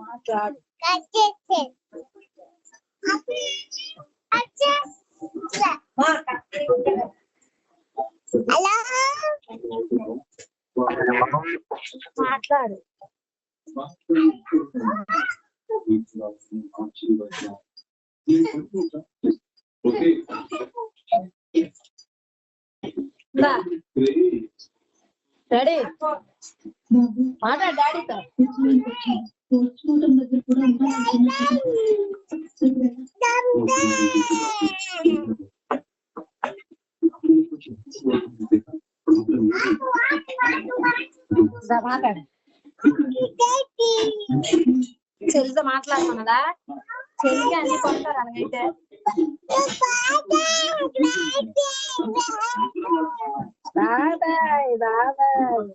మాట్లాడు. మాట్లాడు. డాడీ మాట్లాడు డాడీతో. మాట్లాడు. చెల్లితో మాట్లాడుతున్నదా? చెల్లికి అన్ని కొంటారు అలాగైతే. బాబాయ్ బాబాయ్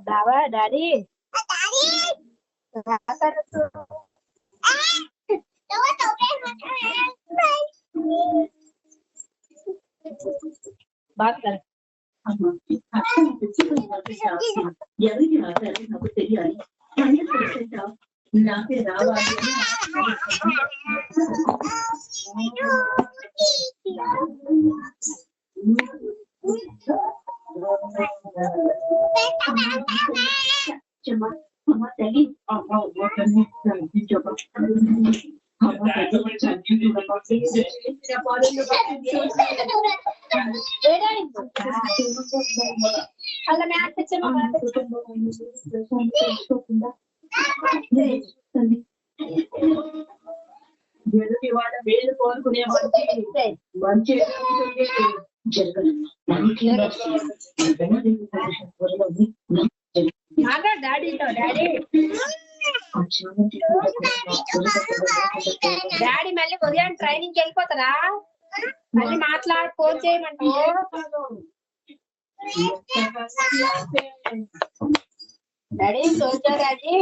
బాబా డాడీ బాత్ కర్. ఎవరికి రావాలి నాకు తెలియాలి. నాకే రావాలి. తల్లి అలా మ్యాథ్ ఎదుటి వాళ్ళ మేలు కోరుకునే మంచి డాడీతో. డాడీ డాడీ మళ్ళీ ఉదయం ట్రైనింగ్ వెళ్ళిపోతారా? మళ్ళీ మాట్లాడి ఫోన్ చేయమంటే డాడీ సోచా డాడీ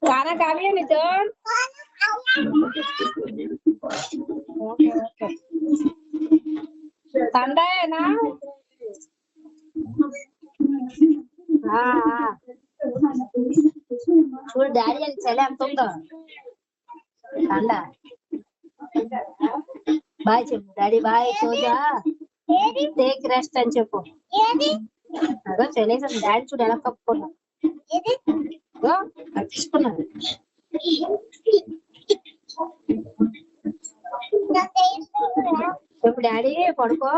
खाना खा लिया नितिन? ओके ओके ठंडा है ना? हाँ చూడు డాడీ అని చలి ఎంత ఉందో. ठंडा బాయ్ చెప్పు డాడీ. బాయ్ సోజా టేక్ రెస్ట్ అని చెప్పు. అదో చలేసాను డాడీ చూడు ఎలా కప్పుకున్నా. తీసుకున్నాను చెప్పు డాడీ పడుకో.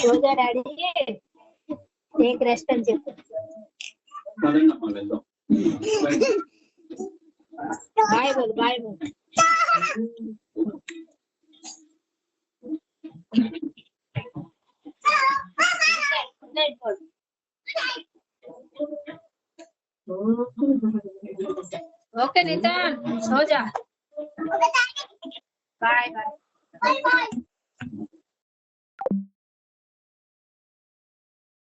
సోజా డాడీ టేక్ రెస్ట్ అని చెప్పు. బాయ్ బోల్ బాయ్ బోల్. ओके नितिन सो जा. Bye bye.